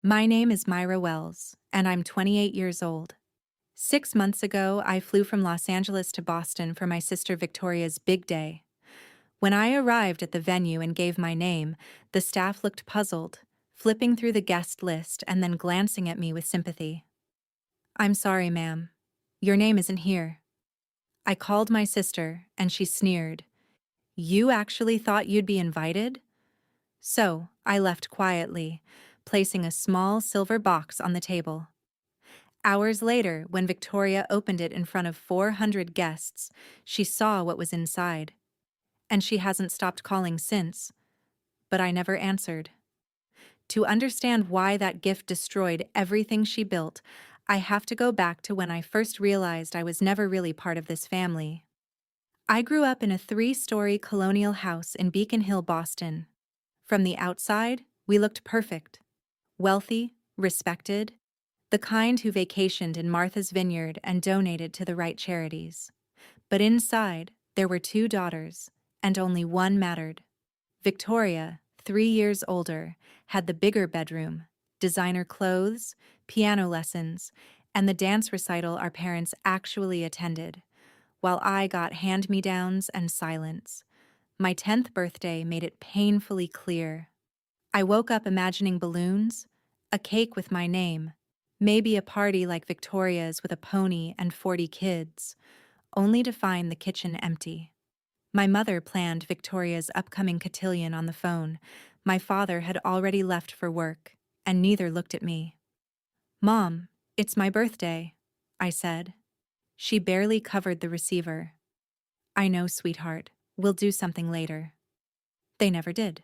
My name is Myra Wells, and I'm 28 years old. 6 months ago, I flew from Los Angeles to Boston for my sister Victoria's big day. When I arrived at the venue and gave my name, the staff looked puzzled, flipping through the guest list and then glancing at me with sympathy. "I'm sorry, ma'am. Your name isn't here." I called my sister, and she sneered. "You actually thought you'd be invited?" So I left quietly, placing a small silver box on the table. Hours later, when Victoria opened it in front of 400 guests, she saw what was inside. And she hasn't stopped calling since. But I never answered. To understand why that gift destroyed everything she built, I have to go back to when I first realized I was never really part of this family. I grew up in a 3-story colonial house in Beacon Hill, Boston. From the outside, we looked perfect. Wealthy, respected, the kind who vacationed in Martha's Vineyard and donated to the right charities. But inside, there were 2 daughters, and only one mattered. Victoria, 3 years older, had the bigger bedroom, designer clothes, piano lessons, and the dance recital our parents actually attended, while I got hand-me-downs and silence. My 10th birthday made it painfully clear. I woke up imagining balloons, a cake with my name, maybe a party like Victoria's with a pony and 40 kids, only to find the kitchen empty. My mother planned Victoria's upcoming cotillion on the phone. My father had already left for work, and neither looked at me. "Mom, it's my birthday," I said. She barely covered the receiver. "I know, sweetheart. We'll do something later." They never did.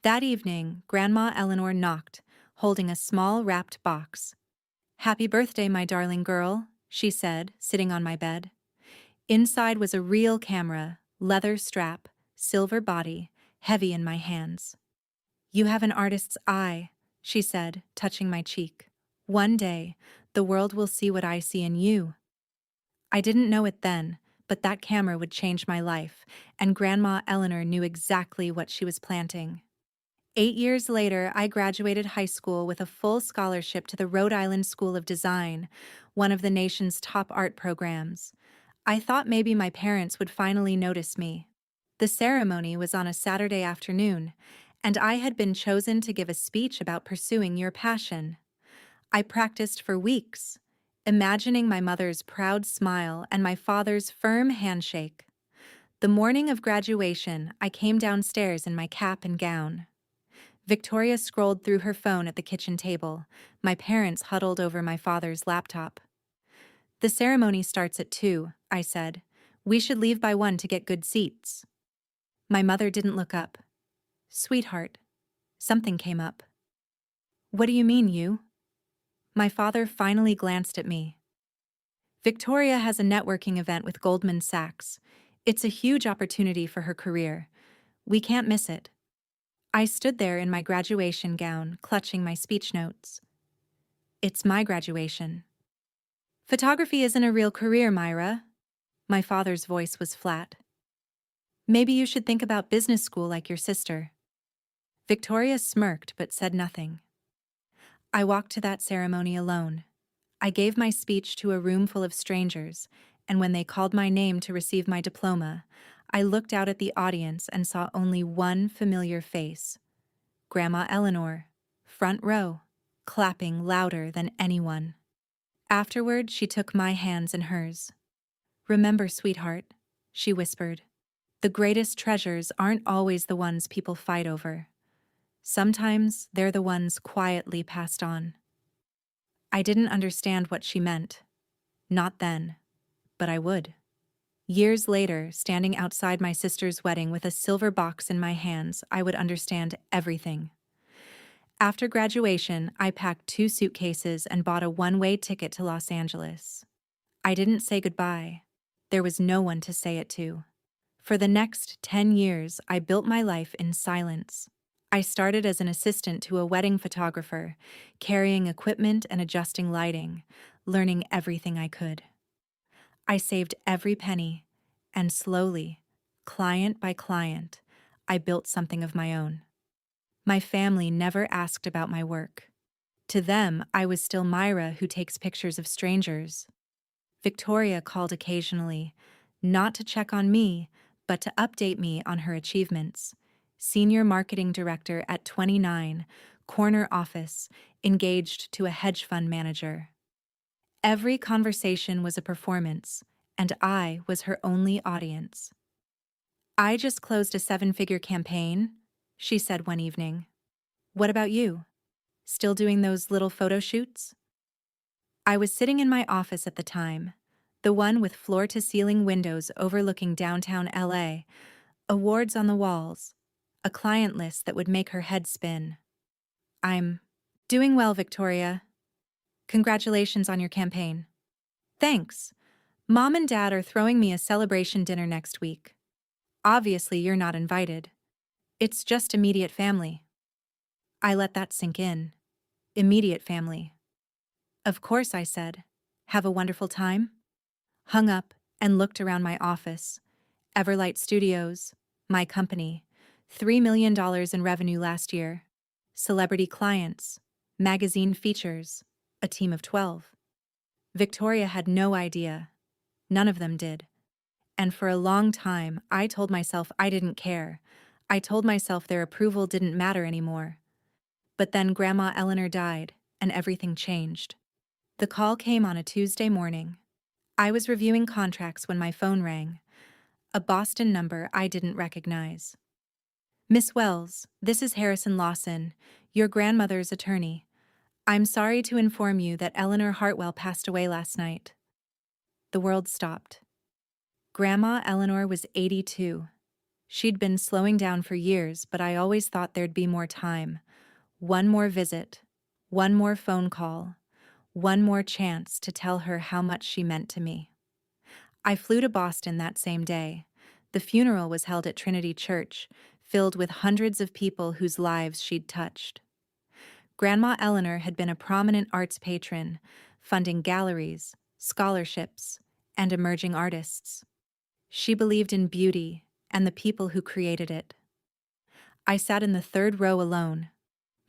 That evening, Grandma Eleanor knocked, holding a small wrapped box. "Happy birthday, my darling girl," she said, sitting on my bed. Inside was a real camera, leather strap, silver body, heavy in my hands. "You have an artist's eye," she said, touching my cheek. "One day, the world will see what I see in you." I didn't know it then, but that camera would change my life, and Grandma Eleanor knew exactly what she was planting. 8 years later, I graduated high school with a full scholarship to the Rhode Island School of Design, one of the nation's top art programs. I thought maybe my parents would finally notice me. The ceremony was on a Saturday afternoon, and I had been chosen to give a speech about pursuing your passion. I practiced for weeks, imagining my mother's proud smile and my father's firm handshake. The morning of graduation, I came downstairs in my cap and gown. Victoria scrolled through her phone at the kitchen table. My parents huddled over my father's laptop. "The ceremony starts at 2, I said. "We should leave by 1 to get good seats." My mother didn't look up. "Sweetheart." Something came up. "What do you mean, you?" My father finally glanced at me. "Victoria has a networking event with Goldman Sachs. It's a huge opportunity for her career. We can't miss it." I stood there in my graduation gown, clutching my speech notes. "It's my graduation." "Photography isn't a real career, Myra." My father's voice was flat. "Maybe you should think about business school like your sister." Victoria smirked but said nothing. I walked to that ceremony alone. I gave my speech to a room full of strangers, and when they called my name to receive my diploma, I looked out at the audience and saw only one familiar face. Grandma Eleanor, front row, clapping louder than anyone. Afterward, she took my hands in hers. "Remember, sweetheart," she whispered, "the greatest treasures aren't always the ones people fight over. Sometimes they're the ones quietly passed on." I didn't understand what she meant. Not then, but I would. Years later, standing outside my sister's wedding with a silver box in my hands, I would understand everything. After graduation, I packed 2 suitcases and bought a one-way ticket to Los Angeles. I didn't say goodbye. There was no one to say it to. For the next 10 years, I built my life in silence. I started as an assistant to a wedding photographer, carrying equipment and adjusting lighting, learning everything I could. I saved every penny, and slowly, client by client, I built something of my own. My family never asked about my work. To them, I was still Myra who takes pictures of strangers. Victoria called occasionally, not to check on me, but to update me on her achievements. Senior marketing director at 29, corner office, engaged to a hedge fund manager. Every conversation was a performance, and I was her only audience. I just closed a 7-figure campaign, she said one evening. What about you? Still doing those little photo shoots? I was sitting in my office at the time, the one with floor-to-ceiling windows overlooking downtown LA, awards on the walls, a client list that would make her head spin. I'm doing well, Victoria. Congratulations on your campaign. Thanks. Mom and Dad are throwing me a celebration dinner next week. Obviously, you're not invited. It's just immediate family. I let that sink in. Immediate family. Of course, I said. Have a wonderful time? Hung up and looked around my office. Everlight Studios, my company, $3 million in revenue last year. Celebrity clients, magazine features, a team of 12. Victoria had no idea. None of them did. And for a long time, I told myself I didn't care. I told myself their approval didn't matter anymore. But then Grandma Eleanor died, and everything changed. The call came on a Tuesday morning. I was reviewing contracts when my phone rang. A Boston number I didn't recognize. Miss Wells, this is Harrison Lawson, your grandmother's attorney. I'm sorry to inform you that Eleanor Hartwell passed away last night. The world stopped. Grandma Eleanor was 82. She'd been slowing down for years, but I always thought there'd be more time. One more visit, one more phone call, one more chance to tell her how much she meant to me. I flew to Boston that same day. The funeral was held at Trinity Church, filled with hundreds of people whose lives she'd touched. Grandma Eleanor had been a prominent arts patron, funding galleries, scholarships, and emerging artists. She believed in beauty and the people who created it. I sat in the third row alone.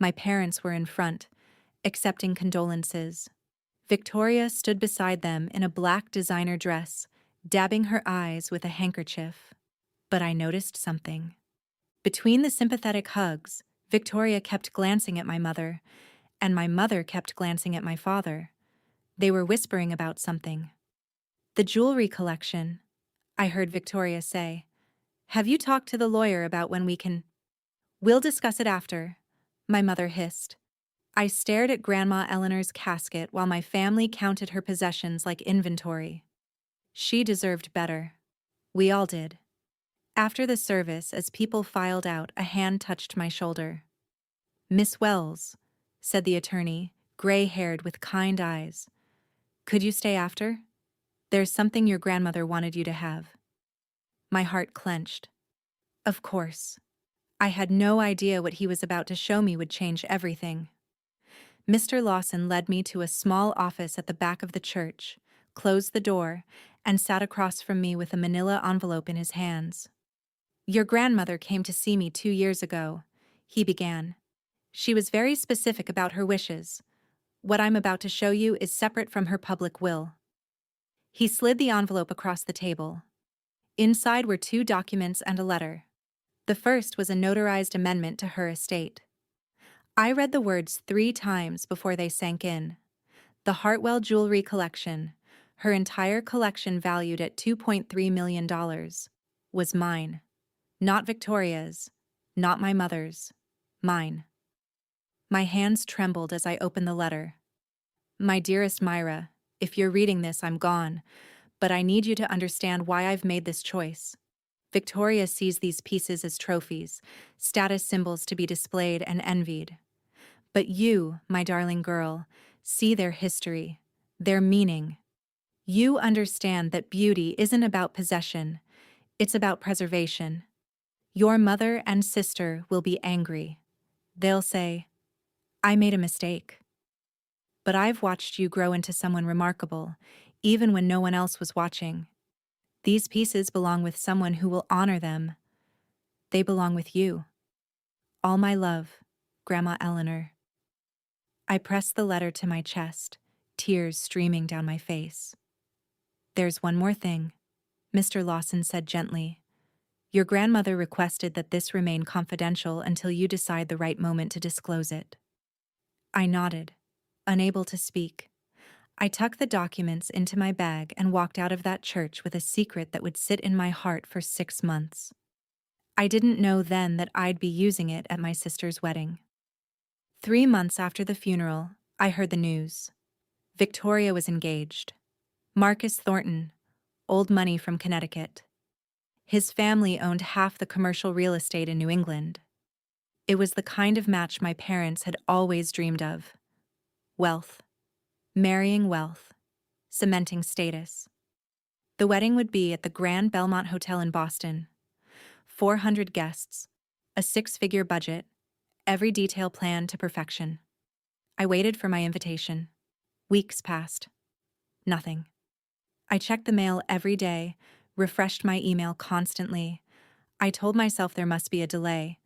My parents were in front, accepting condolences. Victoria stood beside them in a black designer dress, dabbing her eyes with a handkerchief. But I noticed something. Between the sympathetic hugs, Victoria kept glancing at my mother, and my mother kept glancing at my father. They were whispering about something. The jewelry collection, I heard Victoria say. Have you talked to the lawyer about when we can? We'll discuss it after, my mother hissed. I stared at Grandma Eleanor's casket while my family counted her possessions like inventory. She deserved better. We all did. After the service, as people filed out, a hand touched my shoulder. Miss Wells, said the attorney, gray-haired with kind eyes. Could you stay after? There's something your grandmother wanted you to have. My heart clenched. Of course. I had no idea what he was about to show me would change everything. Mr. Lawson led me to a small office at the back of the church, closed the door, and sat across from me with a manila envelope in his hands. Your grandmother came to see me 2 years ago, he began. She was very specific about her wishes. What I'm about to show you is separate from her public will. He slid the envelope across the table. Inside were 2 documents and a letter. The first was a notarized amendment to her estate. I read the words 3 times before they sank in. The Hartwell Jewelry Collection, her entire collection valued at $2.3 million, was mine. Not Victoria's, not my mother's, mine. My hands trembled as I opened the letter. My dearest Myra, if you're reading this, I'm gone, but I need you to understand why I've made this choice. Victoria sees these pieces as trophies, status symbols to be displayed and envied. But you, my darling girl, see their history, their meaning. You understand that beauty isn't about possession, it's about preservation. Your mother and sister will be angry. They'll say, I made a mistake. But I've watched you grow into someone remarkable, even when no one else was watching. These pieces belong with someone who will honor them. They belong with you. All my love, Grandma Eleanor. I pressed the letter to my chest, tears streaming down my face. "There's one more thing," Mr. Lawson said gently. "Your grandmother requested that this remain confidential until you decide the right moment to disclose it." I nodded, unable to speak. I tucked the documents into my bag and walked out of that church with a secret that would sit in my heart for 6 months. I didn't know then that I'd be using it at my sister's wedding. 3 months after the funeral, I heard the news. Victoria was engaged. Marcus Thornton, old money from Connecticut. His family owned half the commercial real estate in New England. It was the kind of match my parents had always dreamed of. Wealth. Marrying wealth. Cementing status. The wedding would be at the Grand Belmont Hotel in Boston. 400 guests. A six-figure budget. Every detail planned to perfection. I waited for my invitation. Weeks passed. Nothing. I checked the mail every day, refreshed my email constantly. I told myself there must be a delay.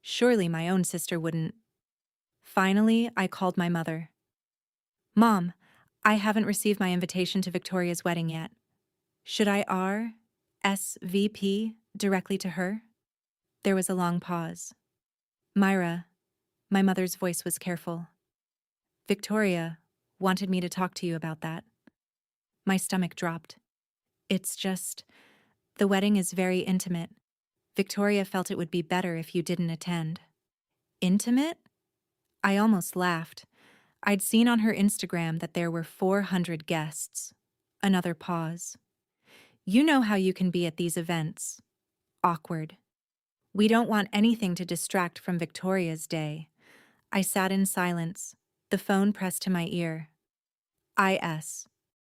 Surely my own sister wouldn't. Finally, I called my mother. "Mom, I haven't received my invitation to Victoria's wedding yet. Should I RSVP directly to her?" There was a long pause. "Myra," my mother's voice was careful. "Victoria wanted me to talk to you about that." My stomach dropped. "It's just, the wedding is very intimate. Victoria felt it would be better if you didn't attend." Intimate? I almost laughed. I'd seen on her Instagram that there were 400 guests. Another pause. "You know how you can be at these events. Awkward. We don't want anything to distract from Victoria's day." I sat in silence, the phone pressed to my ear.